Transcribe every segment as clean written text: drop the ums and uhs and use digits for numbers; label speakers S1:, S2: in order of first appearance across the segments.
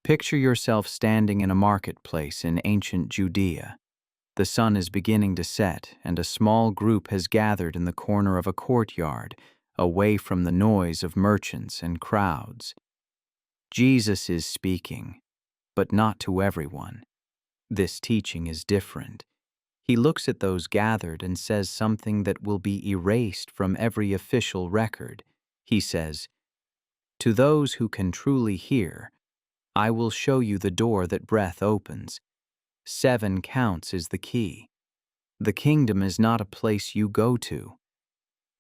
S1: Picture yourself standing in a marketplace in ancient Judea. The sun is beginning to set, and a small group has gathered in the corner of a courtyard, away from the noise of merchants and crowds. Jesus is speaking, but not to everyone. This teaching is different. He looks at those gathered and says something that will be erased from every official record. He says, "To those who can truly hear, I will show you the door that breath opens. 7 counts is the key. The kingdom is not a place you go to.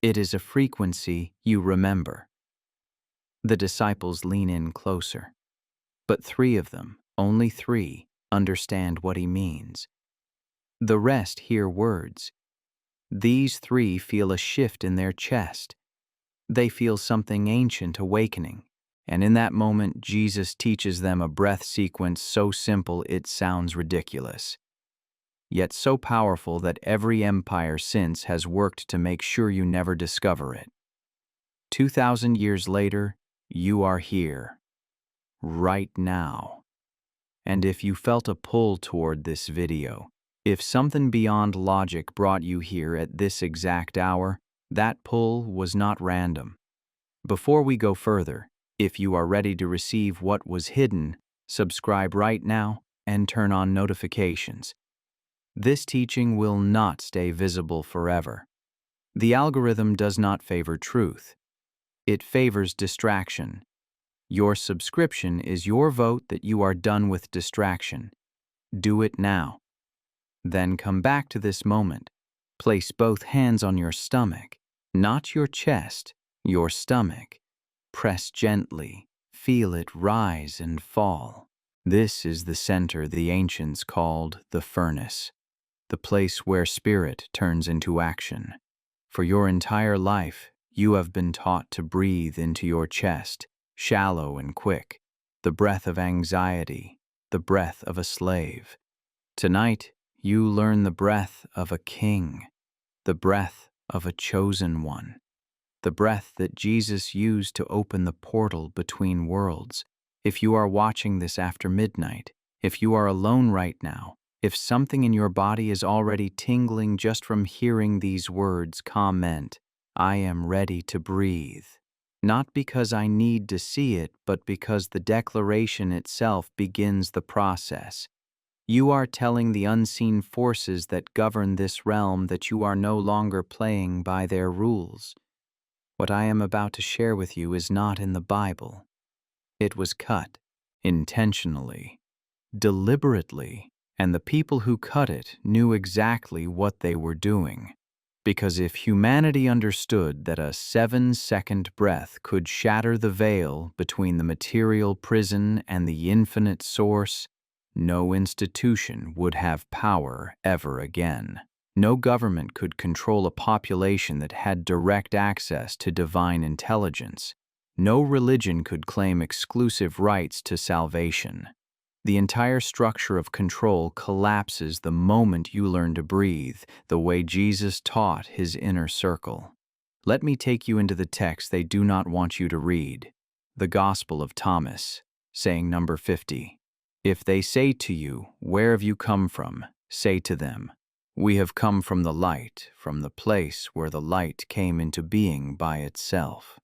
S1: It is a frequency you remember." The disciples lean in closer. But 3 of them, only 3, understand what he means. The rest hear words. These 3 feel a shift in their chest. They feel something ancient awakening. And in that moment, Jesus teaches them a breath sequence so simple it sounds ridiculous, yet so powerful that every empire since has worked to make sure you never discover it. 2,000 years later, you are here, right now. And if you felt a pull toward this video, if something beyond logic brought you here at this exact hour, that pull was not random. Before we go further, if you are ready to receive what was hidden, subscribe right now and turn on notifications. This teaching will not stay visible forever. The algorithm does not favor truth. It favors distraction. Your subscription is your vote that you are done with distraction. Do it now. Then come back to this moment. Place both hands on your stomach, not your chest, your stomach. Press gently, feel it rise and fall. This is the center the ancients called the furnace, the place where spirit turns into action. For your entire life, you have been taught to breathe into your chest, shallow and quick, the breath of anxiety, the breath of a slave. Tonight, you learn the breath of a king, the breath of a chosen one. The breath that Jesus used to open the portal between worlds. If you are watching this after midnight, if you are alone right now, if something in your body is already tingling just from hearing these words, comment, "I am ready to breathe." Not because I need to see it, but because the declaration itself begins the process. You are telling the unseen forces that govern this realm that you are no longer playing by their rules. What I am about to share with you is not in the Bible. It was cut, intentionally, deliberately, and the people who cut it knew exactly what they were doing. Because if humanity understood that a 7-second breath could shatter the veil between the material prison and the infinite source, no institution would have power ever again. No government could control a population that had direct access to divine intelligence. No religion could claim exclusive rights to salvation. The entire structure of control collapses the moment you learn to breathe, the way Jesus taught his inner circle. Let me take you into the text they do not want you to read. The Gospel of Thomas, saying number 50. If they say to you, "Where have you come from?" say to them, "We have come from the light, from the place where the light came into being by itself."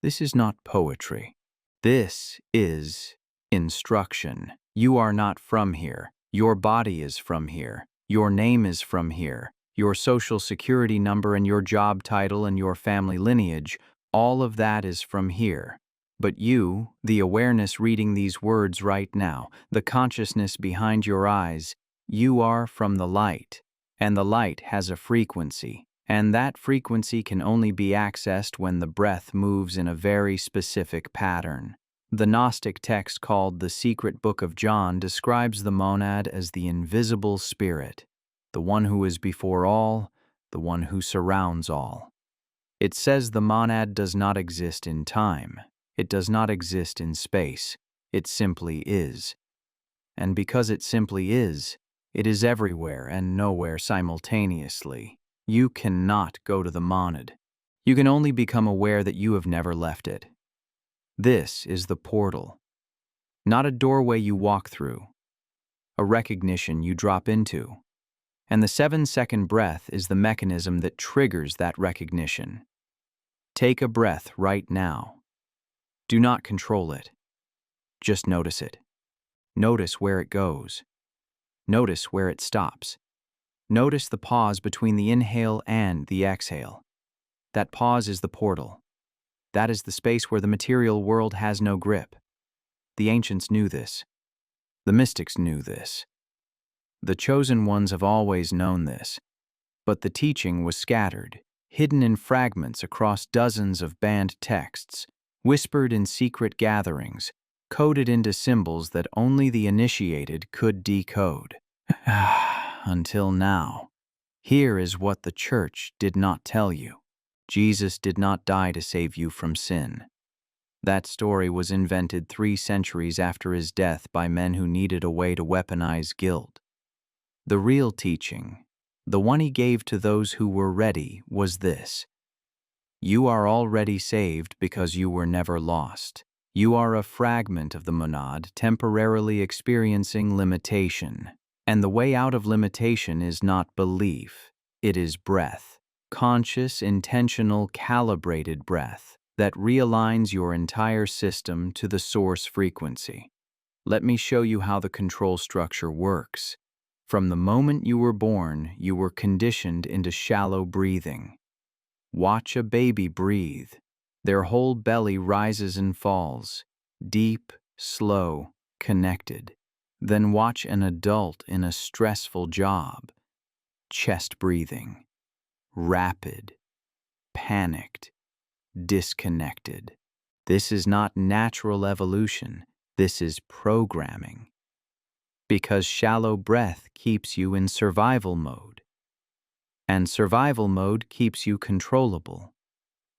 S1: This is not poetry. This is instruction. You are not from here. Your body is from here. Your name is from here. Your social security number and your job title and your family lineage, all of that is from here. But you, the awareness reading these words right now, the consciousness behind your eyes, you are from the light, and the light has a frequency, and that frequency can only be accessed when the breath moves in a very specific pattern. The Gnostic text called the Secret Book of John describes the monad as the invisible spirit, the one who is before all, the one who surrounds all. It says the monad does not exist in time, it does not exist in space, it simply is. And because it simply is, it is everywhere and nowhere simultaneously. You cannot go to the monad. You can only become aware that you have never left it. This is the portal. not a doorway you walk through, a recognition you drop into. And the 7-second breath is the mechanism that triggers that recognition. Take a breath right now. Do not control it. Just notice it. Notice where it goes. Notice where it stops. Notice the pause between the inhale and the exhale. That pause is the portal. That is the space where the material world has no grip. The ancients knew this. The mystics knew this. The chosen ones have always known this. But the teaching was scattered, hidden in fragments across dozens of banned texts, whispered in secret gatherings, coded into symbols that only the initiated could decode. Until now. Here is what the church did not tell you. Jesus did not die to save you from sin. That story was invented 3 centuries after his death by men who needed a way to weaponize guilt. The real teaching, the one he gave to those who were ready, was this: you are already saved because you were never lost. You are a fragment of the monad temporarily experiencing limitation. And the way out of limitation is not belief, it is breath. Conscious, intentional, calibrated breath that realigns your entire system to the source frequency. Let me show you how the control structure works. From the moment you were born, you were conditioned into shallow breathing. Watch a baby breathe. Their whole belly rises and falls, deep, slow, connected. Then watch an adult in a stressful job. Chest breathing. Rapid. Panicked. Disconnected. This is not natural evolution. This is programming. Because shallow breath keeps you in survival mode. And survival mode keeps you controllable.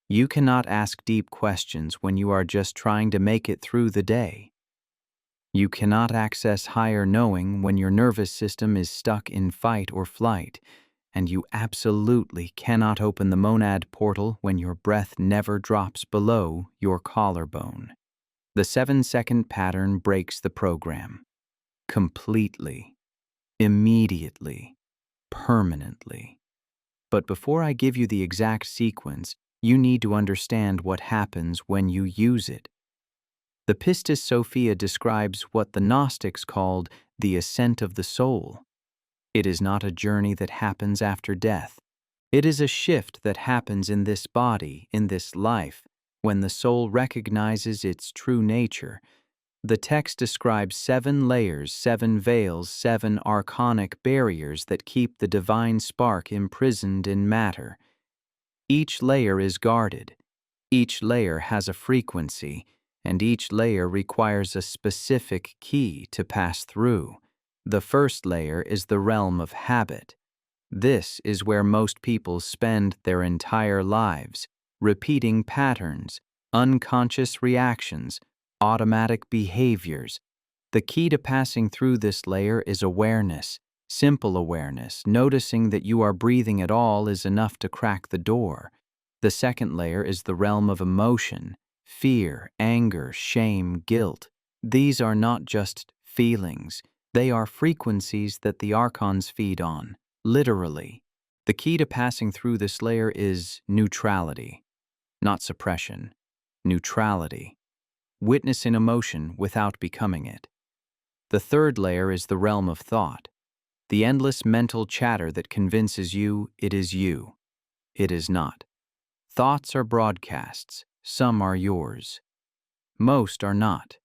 S1: You cannot ask deep questions when you are just trying to make it through the day. You cannot access higher knowing when your nervous system is stuck in fight or flight, and you absolutely cannot open the monad portal when your breath never drops below your collarbone. The 7-second pattern breaks the program. Completely. Immediately. Permanently. But before I give you the exact sequence, you need to understand what happens when you use it. The Pistis Sophia describes what the Gnostics called the ascent of the soul. It is not a journey that happens after death. It is a shift that happens in this body, in this life, when the soul recognizes its true nature. The text describes 7 layers, 7 veils, 7 archonic barriers that keep the divine spark imprisoned in matter. Each layer is guarded. Each layer has a frequency, and each layer requires a specific key to pass through. The first layer is the realm of habit. This is where most people spend their entire lives, repeating patterns, unconscious reactions, automatic behaviors. The key to passing through this layer is awareness, simple awareness. Noticing that you are breathing at all is enough to crack the door. The second layer is the realm of emotion. Fear, anger, shame, guilt. These are not just feelings. They are frequencies that the archons feed on, literally. The key to passing through this layer is neutrality, not suppression. Neutrality. Witnessing emotion without becoming it. The third layer is the realm of thought, the endless mental chatter that convinces you it is you. It is not. Thoughts are broadcasts. Some are yours. Most are not.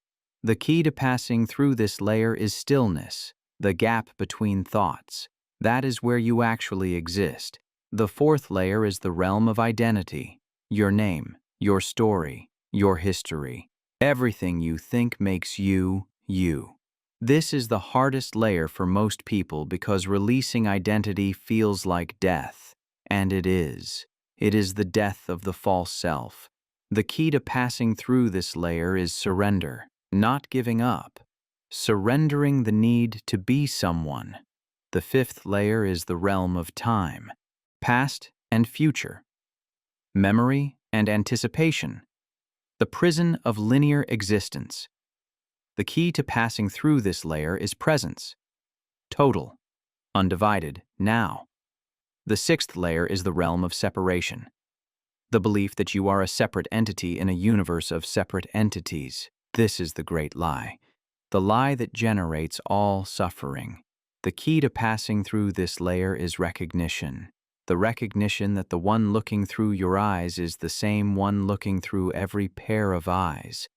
S1: The key to passing through this layer is stillness, the gap between thoughts. That is where you actually exist. The fourth layer is the realm of identity. Your name, your story, your history. Everything you think makes you, you. This is the hardest layer for most people because releasing identity feels like death. And it is. It is the death of the false self. The key to passing through this layer is surrender, not giving up. Surrendering the need to be someone. The fifth layer is the realm of time, past and future, memory and anticipation, the prison of linear existence. The key to passing through this layer is presence. Total, undivided, now. The sixth layer is the realm of separation. The belief that you are a separate entity in a universe of separate entities. This is the great lie. The lie that generates all suffering. The key to passing through this layer is recognition. The recognition that the one looking through your eyes is the same one looking through every pair of eyes.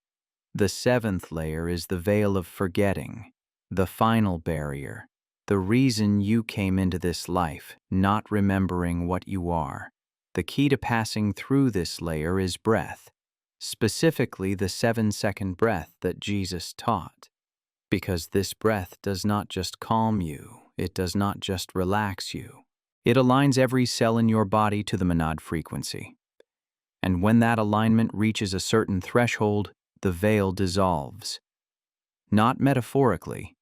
S1: The seventh layer is the veil of forgetting, the final barrier, the reason you came into this life, not remembering what you are. The key to passing through this layer is breath, specifically the 7-second breath that Jesus taught. Because this breath does not just calm you, it does not just relax you. It aligns every cell in your body to the monad frequency. And when that alignment reaches a certain threshold, the veil dissolves. Not metaphorically,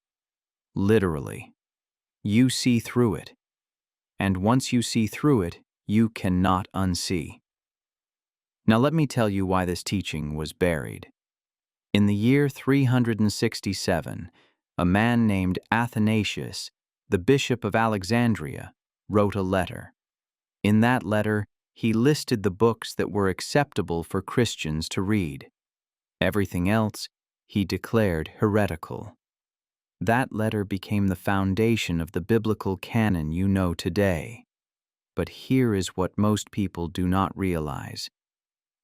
S1: literally. You see through it. And once you see through it, you cannot unsee. Now let me tell you why this teaching was buried. In the year 367, a man named Athanasius, the bishop of Alexandria, wrote a letter. In that letter, he listed the books that were acceptable for Christians to read. Everything else, he declared heretical. That letter became the foundation of the biblical canon you know today. But here is what most people do not realize.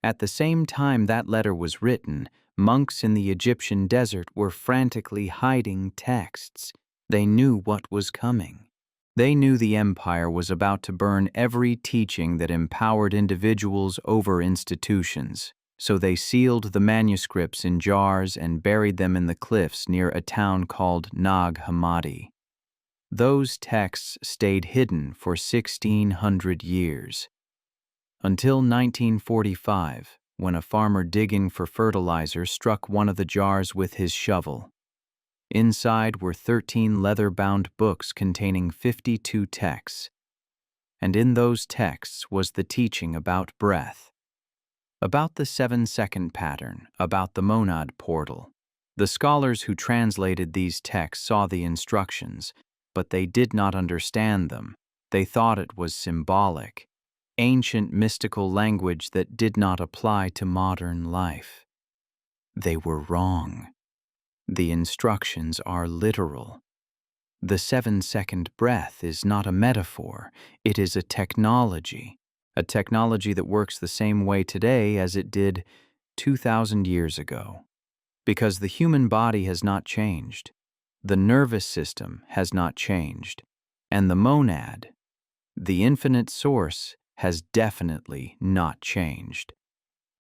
S1: At the same time that letter was written, monks in the Egyptian desert were frantically hiding texts. They knew what was coming. They knew the empire was about to burn every teaching that empowered individuals over institutions. So they sealed the manuscripts in jars and buried them in the cliffs near a town called Nag Hammadi. Those texts stayed hidden for 1,600 years. Until 1945, when a farmer digging for fertilizer struck one of the jars with his shovel. Inside were 13 leather-bound books containing 52 texts. And in those texts was the teaching about breath. About the 7-second pattern, about the monad portal. The scholars who translated these texts saw the instructions, but they did not understand them. They thought it was symbolic, ancient mystical language that did not apply to modern life. They were wrong. The instructions are literal. The 7-second breath is not a metaphor, it is a technology that works the same way today as it did 2,000 years ago. Because the human body has not changed, the nervous system has not changed, and the monad, the infinite source, has definitely not changed.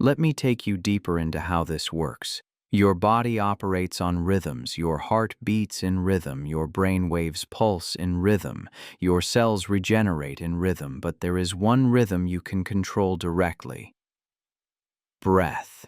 S1: Let me take you deeper into how this works. Your body operates on rhythms, your heart beats in rhythm, your brain waves pulse in rhythm, your cells regenerate in rhythm, but there is one rhythm you can control directly. Breath.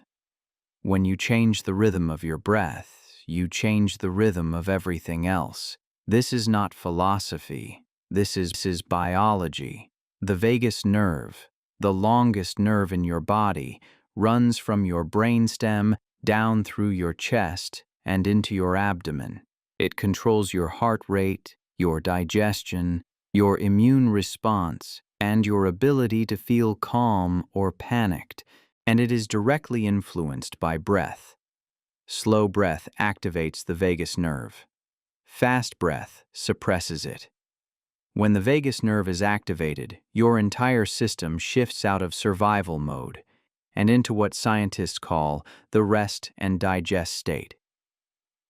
S1: When you change the rhythm of your breath, you change the rhythm of everything else. This is not philosophy, this is biology. The vagus nerve, the longest nerve in your body, runs from your brainstem down through your chest and into your abdomen. It controls your heart rate, your digestion, your immune response, and your ability to feel calm or panicked, and it is directly influenced by breath. Slow breath activates the vagus nerve. Fast breath suppresses it. When the vagus nerve is activated, your entire system shifts out of survival mode and into what scientists call the rest and digest state.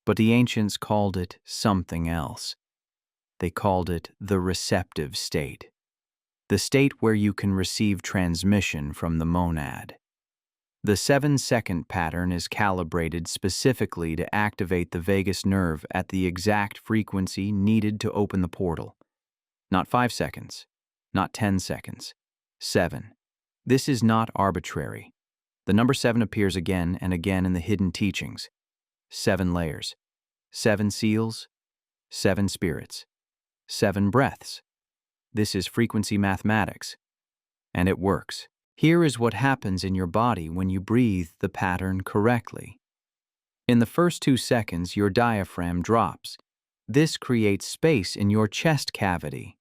S1: But the ancients called it something else. They called it the receptive state, the state where you can receive transmission from the monad. The 7-second pattern is calibrated specifically to activate the vagus nerve at the exact frequency needed to open the portal. Not 5 seconds, not 10 seconds, 7. This is not arbitrary. The number 7 appears again and again in the hidden teachings. 7 layers, 7 seals, 7 spirits, 7 breaths. This is frequency mathematics, and it works. Here is what happens in your body when you breathe the pattern correctly. In the first 2 seconds, your diaphragm drops. This creates space in your chest cavity.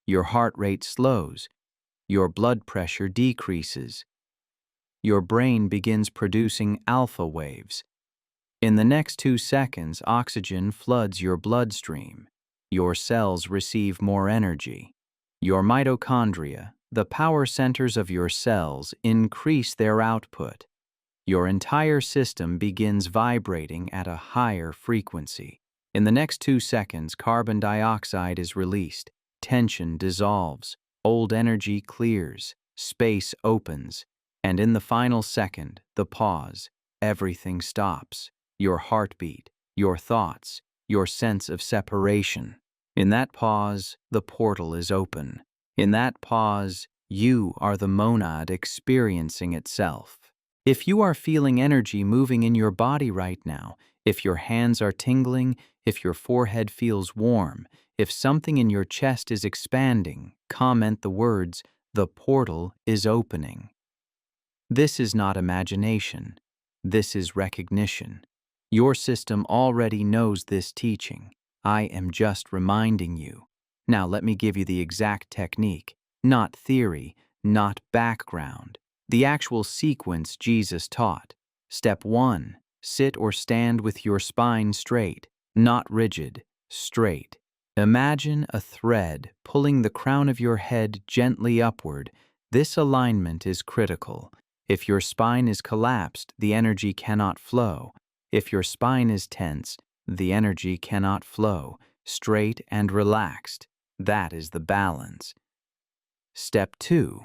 S1: Your heart rate slows. Your blood pressure decreases. Your brain begins producing alpha waves. In the next 2 seconds, oxygen floods your bloodstream. Your cells receive more energy. Your mitochondria, the power centers of your cells, increase their output. Your entire system begins vibrating at a higher frequency. In the next 2 seconds, carbon dioxide is released. Tension dissolves. Old energy clears. Space opens. And in the final second, the pause, everything stops. Your heartbeat, your thoughts, your sense of separation. In that pause, the portal is open. In that pause, you are the monad experiencing itself. If you are feeling energy moving in your body right now, if your hands are tingling, if your forehead feels warm, if something in your chest is expanding, comment the words, "The portal is opening." This is not imagination. This is recognition. Your system already knows this teaching. I am just reminding you. Now let me give you the exact technique, not theory, not background. The actual sequence Jesus taught. Step 1. Sit or stand with your spine straight, not rigid, straight. Imagine a thread pulling the crown of your head gently upward. This alignment is critical. If your spine is collapsed, the energy cannot flow. If your spine is tense, the energy cannot flow. Straight and relaxed. That is the balance. Step 2.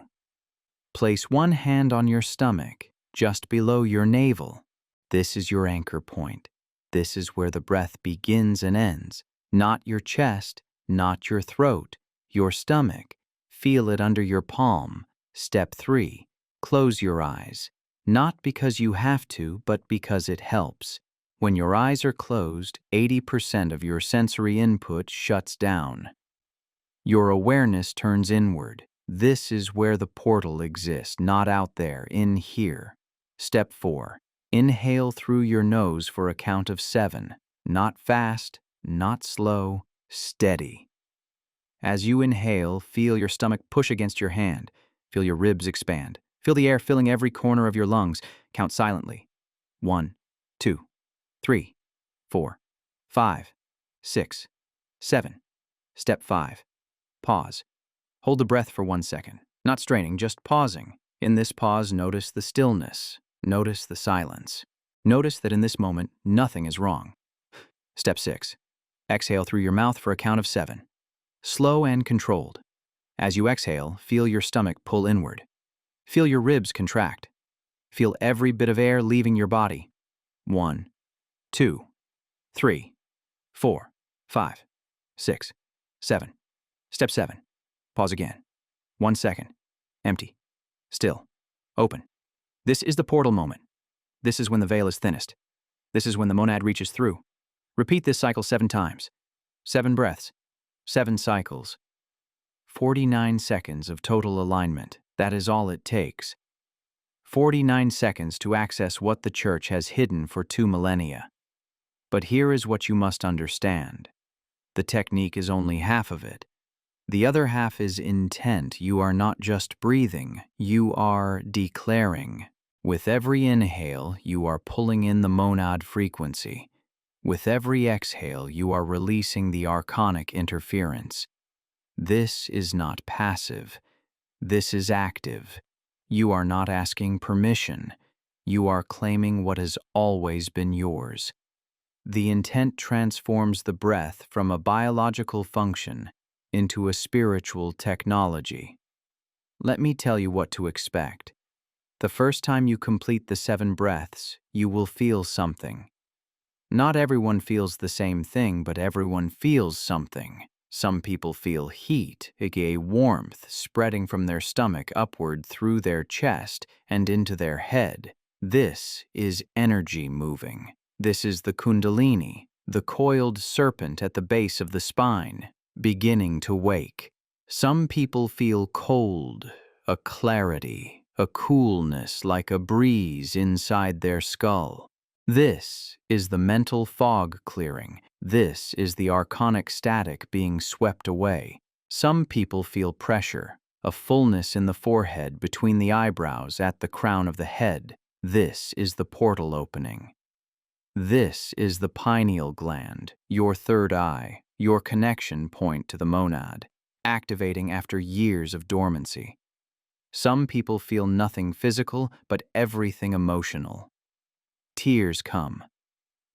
S1: Place one hand on your stomach, just below your navel. This is your anchor point. This is where the breath begins and ends. Not your chest, not your throat, your stomach. Feel it under your palm. Step 3. Close your eyes. Not because you have to, but because it helps. When your eyes are closed, 80% of your sensory input shuts down. Your awareness turns inward. This is where the portal exists, not out there, in here. Step 4. Inhale through your nose for a count of 7. Not fast, not slow, steady. As you inhale, feel your stomach push against your hand. Feel your ribs expand. Feel the air filling every corner of your lungs. Count silently. 1, 2, 3, 4, 5, 6, 7. Step 5. Pause. Hold the breath for 1 second. Not straining, just pausing. In this pause, notice the stillness. Notice the silence. Notice that in this moment, nothing is wrong. Step 6. Exhale through your mouth for a count of 7. Slow and controlled. As you exhale, feel your stomach pull inward. Feel your ribs contract. Feel every bit of air leaving your body. 1, 2, 3, 4, 5, 6, 7. Step 7. Pause again. 1 second. Empty. Still. Open. This is the portal moment. This is when the veil is thinnest. This is when the monad reaches through. Repeat this cycle 7 times. 7 breaths. 7 cycles. 49 seconds of total alignment. That is all it takes. 49 seconds to access what the church has hidden for 2 millennia. But here is what you must understand. The technique is only half of it. The other half is intent. You are not just breathing, you are declaring. With every inhale, you are pulling in the monad frequency. With every exhale, you are releasing the archonic interference. This is not passive. This is active. You are not asking permission. You are claiming what has always been yours. The intent transforms the breath from a biological function into a spiritual technology. Let me tell you what to expect. The first time you complete the 7 breaths, you will feel something. Not everyone feels the same thing, but everyone feels something. Some people feel heat, aka warmth, spreading from their stomach upward through their chest and into their head. This is energy moving. This is the Kundalini, the coiled serpent at the base of the spine, beginning to wake. Some people feel cold, a clarity, a coolness like a breeze inside their skull. This is the mental fog clearing. This is the archonic static being swept away. Some people feel pressure, a fullness in the forehead, between the eyebrows, at the crown of the head. This is the portal opening. This is the pineal gland, your third eye, your connection point to the monad, activating after years of dormancy. Some people feel nothing physical, but everything emotional. Tears come,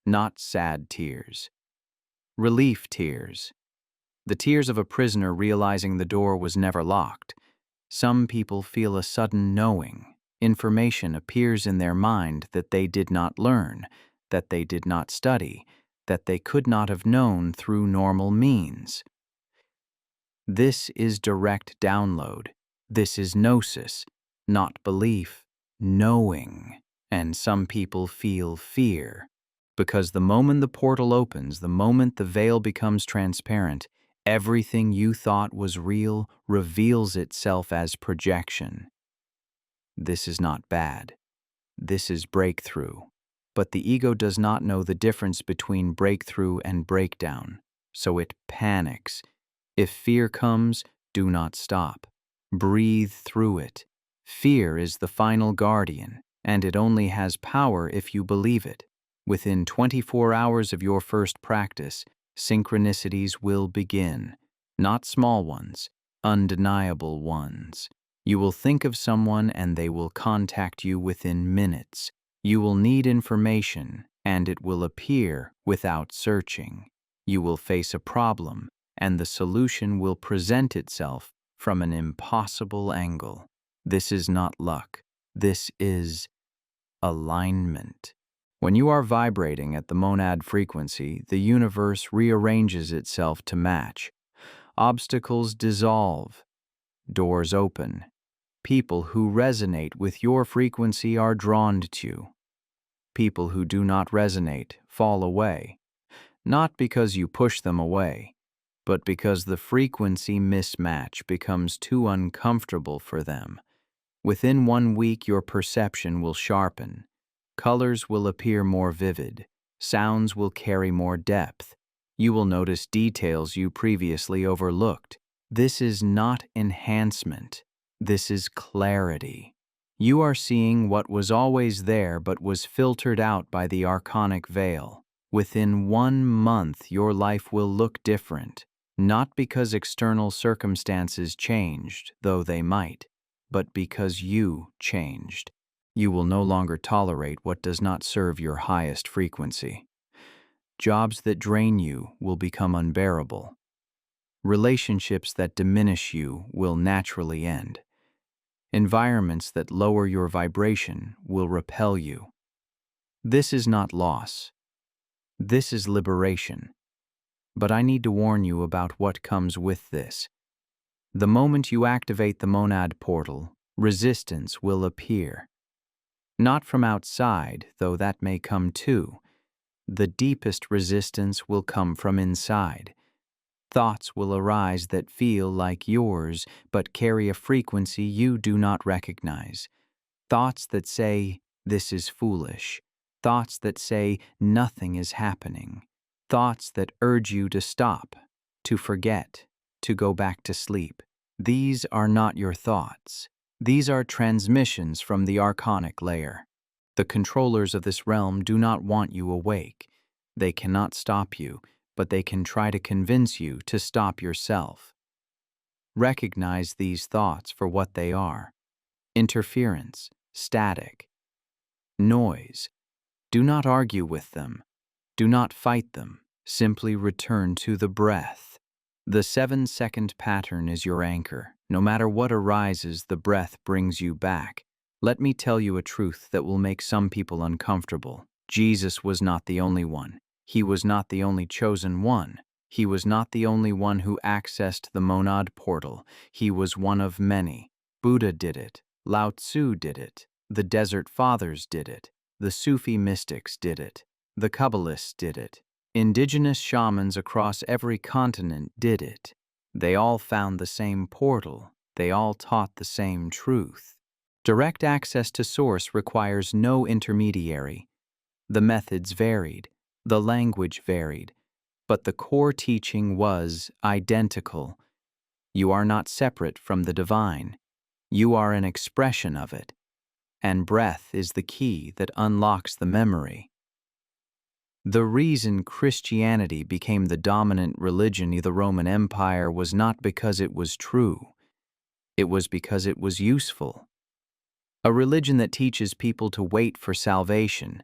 S1: not sad tears. Relief tears. The tears of a prisoner realizing the door was never locked. Some people feel a sudden knowing. Information appears in their mind that they did not learn, that they did not study, that they could not have known through normal means. This is direct download. This is gnosis, not belief, knowing. And some people feel fear, because the moment the portal opens, the moment the veil becomes transparent, everything you thought was real reveals itself as projection. This is not bad. This is breakthrough. But the ego does not know the difference between breakthrough and breakdown, so it panics. If fear comes, do not stop. Breathe through it. Fear is the final guardian, and it only has power if you believe it. Within 24 hours of your first practice, synchronicities will begin. Not small ones, undeniable ones. You will think of someone and they will contact you within minutes. You will need information, and it will appear without searching. You will face a problem, and the solution will present itself from an impossible angle. This is not luck. This is alignment. When you are vibrating at the monad frequency, the universe rearranges itself to match. Obstacles dissolve. Doors open. People who resonate with your frequency are drawn to you. People who do not resonate fall away, not because you push them away, but because the frequency mismatch becomes too uncomfortable for them. Within 1 week, your perception will sharpen. Colors will appear more vivid. Sounds will carry more depth. You will notice details you previously overlooked. This is not enhancement. This is clarity. You are seeing what was always there but was filtered out by the archonic veil. Within 1 month, your life will look different, not because external circumstances changed, though they might, but because you changed. You will no longer tolerate what does not serve your highest frequency. Jobs that drain you will become unbearable. Relationships that diminish you will naturally end. Environments that lower your vibration will repel you. This is not loss. This is liberation. But I need to warn you about what comes with this. The moment you activate the monad portal, resistance will appear. Not from outside, though that may come too. The deepest resistance will come from inside. Thoughts will arise that feel like yours, but carry a frequency you do not recognize. Thoughts that say, "This is foolish." Thoughts that say, "Nothing is happening." Thoughts that urge you to stop, to forget, to go back to sleep. These are not your thoughts. These are transmissions from the archonic layer. The controllers of this realm do not want you awake. They cannot stop you, but they can try to convince you to stop yourself. Recognize these thoughts for what they are: interference, static, noise. Do not argue with them. Do not fight them. Simply return to the breath. The 7-second pattern is your anchor. No matter what arises, the breath brings you back. Let me tell you a truth that will make some people uncomfortable. Jesus was not the only one. He was not the only chosen one. He was not the only one who accessed the monad portal. He was one of many. Buddha did it. Lao Tzu did it. The Desert Fathers did it. The Sufi mystics did it. The Kabbalists did it. Indigenous shamans across every continent did it. They all found the same portal. They all taught the same truth. Direct access to Source requires no intermediary. The methods varied, the language varied, but the core teaching was identical. You are not separate from the divine. You are an expression of it, and breath is the key that unlocks the memory. The reason Christianity became the dominant religion in the Roman Empire was not because it was true. It was because it was useful. A religion that teaches people to wait for salvation,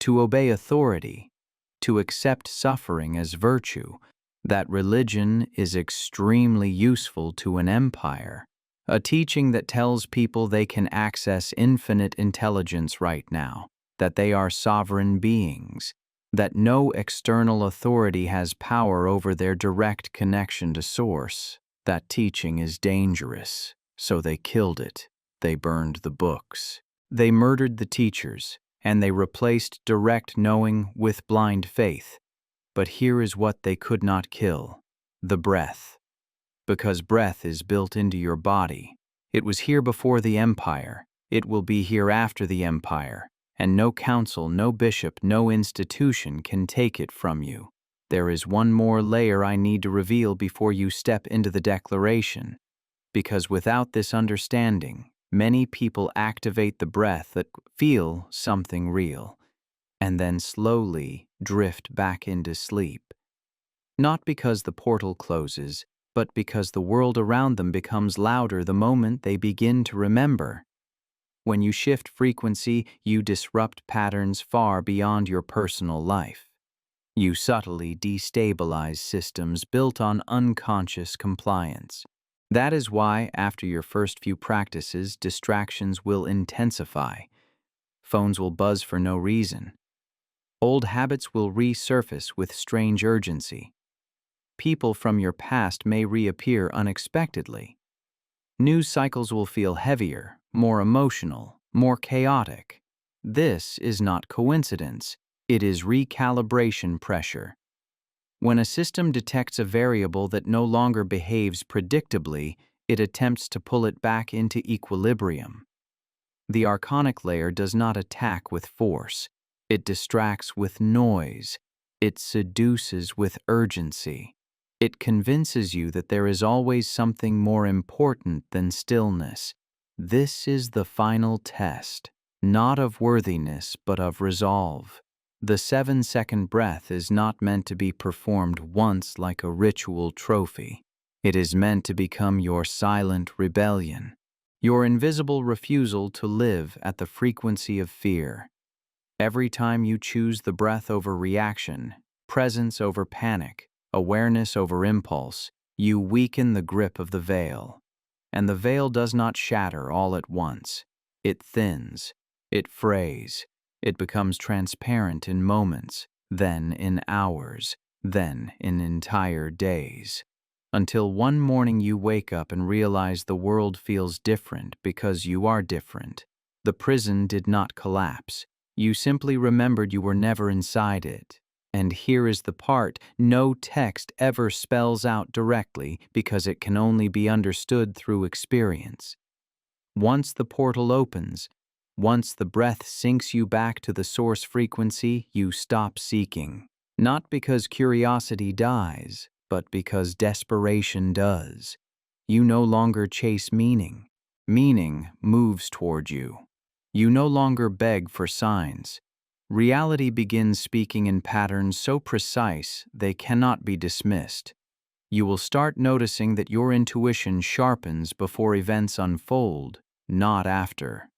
S1: to obey authority, to accept suffering as virtue, that religion is extremely useful to an empire. A teaching that tells people they can access infinite intelligence right now, that they are sovereign beings, that no external authority has power over their direct connection to Source. That teaching is dangerous, so they killed it. They burned the books. They murdered the teachers, and they replaced direct knowing with blind faith. But here is what they could not kill: the breath. Because breath is built into your body. It was here before the empire. It will be here after the empire. And no council, no bishop, no institution can take it from you. There is one more layer I need to reveal before you step into the declaration. Because without this understanding, many people activate the breath that feel something real, and then slowly drift back into sleep. Not because the portal closes, but because the world around them becomes louder the moment they begin to remember. When you shift frequency, you disrupt patterns far beyond your personal life. You subtly destabilize systems built on unconscious compliance. That is why, after your first few practices, distractions will intensify. Phones will buzz for no reason. Old habits will resurface with strange urgency. People from your past may reappear unexpectedly. News cycles will feel heavier, more emotional, more chaotic. This is not coincidence. It is recalibration pressure. When a system detects a variable that no longer behaves predictably, it attempts to pull it back into equilibrium. The archonic layer does not attack with force. It distracts with noise. It seduces with urgency. It convinces you that there is always something more important than stillness. This is the final test, not of worthiness, but of resolve. The 7-second breath is not meant to be performed once like a ritual trophy. It is meant to become your silent rebellion, your invisible refusal to live at the frequency of fear. Every time you choose the breath over reaction, presence over panic, awareness over impulse, you weaken the grip of the veil. And the veil does not shatter all at once. It thins, it frays, it becomes transparent in moments, then in hours, then in entire days. Until one morning you wake up and realize the world feels different because you are different. The prison did not collapse. You simply remembered you were never inside it. And here is the part no text ever spells out directly because it can only be understood through experience. Once the portal opens, once the breath sinks you back to the source frequency, you stop seeking. Not because curiosity dies, but because desperation does. You no longer chase meaning. Meaning moves toward you. You no longer beg for signs. Reality begins speaking in patterns so precise they cannot be dismissed. You will start noticing that your intuition sharpens before events unfold, not after.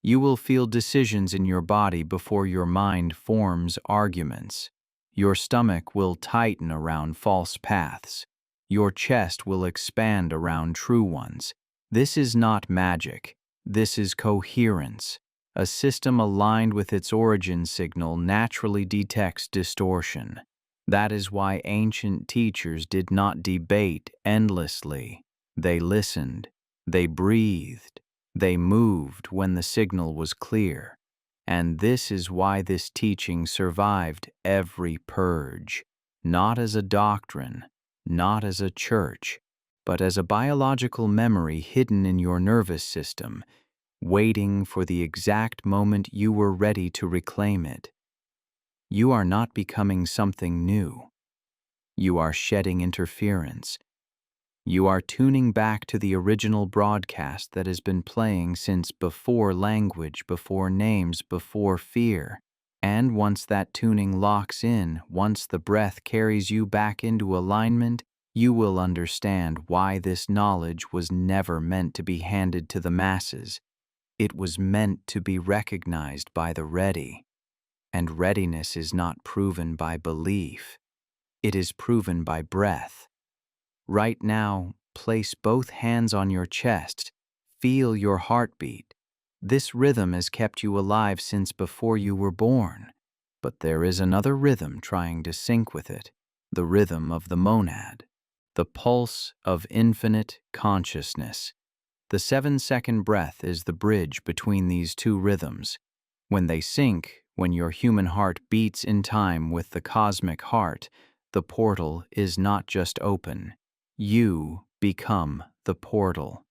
S1: You will feel decisions in your body before your mind forms arguments. Your stomach will tighten around false paths. Your chest will expand around true ones. This is not magic. This is coherence. A system aligned with its origin signal naturally detects distortion. That is why ancient teachers did not debate endlessly. They listened. They breathed. They moved when the signal was clear. And this is why this teaching survived every purge, not as a doctrine, not as a church, but as a biological memory hidden in your nervous system, waiting for the exact moment you were ready to reclaim it. You are not becoming something new. You are shedding interference. You are tuning back to the original broadcast that has been playing since before language, before names, before fear. And once that tuning locks in, once the breath carries you back into alignment, you will understand why this knowledge was never meant to be handed to the masses. It was meant to be recognized by the ready. And readiness is not proven by belief. It is proven by breath. Right now, place both hands on your chest. Feel your heartbeat. This rhythm has kept you alive since before you were born. But there is another rhythm trying to sync with it, the rhythm of the monad, the pulse of infinite consciousness. The 7-second breath is the bridge between these two rhythms. When they sync, when your human heart beats in time with the cosmic heart, the portal is not just open. You become the portal.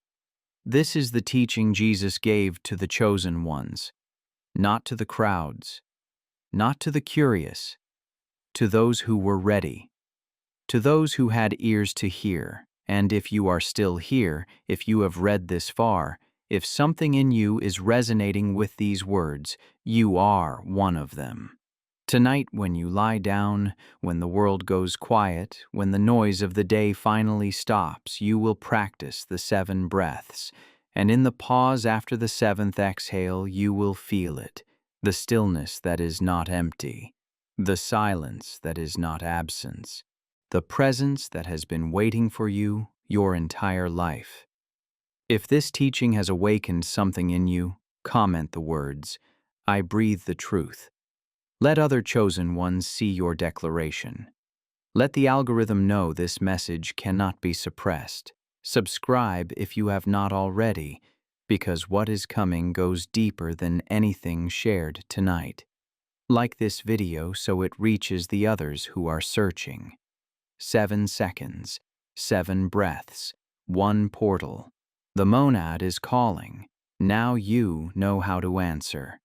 S1: This is the teaching Jesus gave to the chosen ones, not to the crowds, not to the curious, to those who were ready, to those who had ears to hear. And if you are still here, if you have read this far, if something in you is resonating with these words, you are one of them. Tonight, when you lie down, when the world goes quiet, when the noise of the day finally stops, you will practice the 7 breaths, and in the pause after the 7th exhale, you will feel it, the stillness that is not empty, the silence that is not absence, the presence that has been waiting for you your entire life. If this teaching has awakened something in you, comment the words, "I breathe the truth." Let other chosen ones see your declaration. Let the algorithm know this message cannot be suppressed. Subscribe if you have not already, because what is coming goes deeper than anything shared tonight. Like this video so it reaches the others who are searching. 7 seconds, 7 breaths, 1 portal. The monad is calling. Now you know how to answer.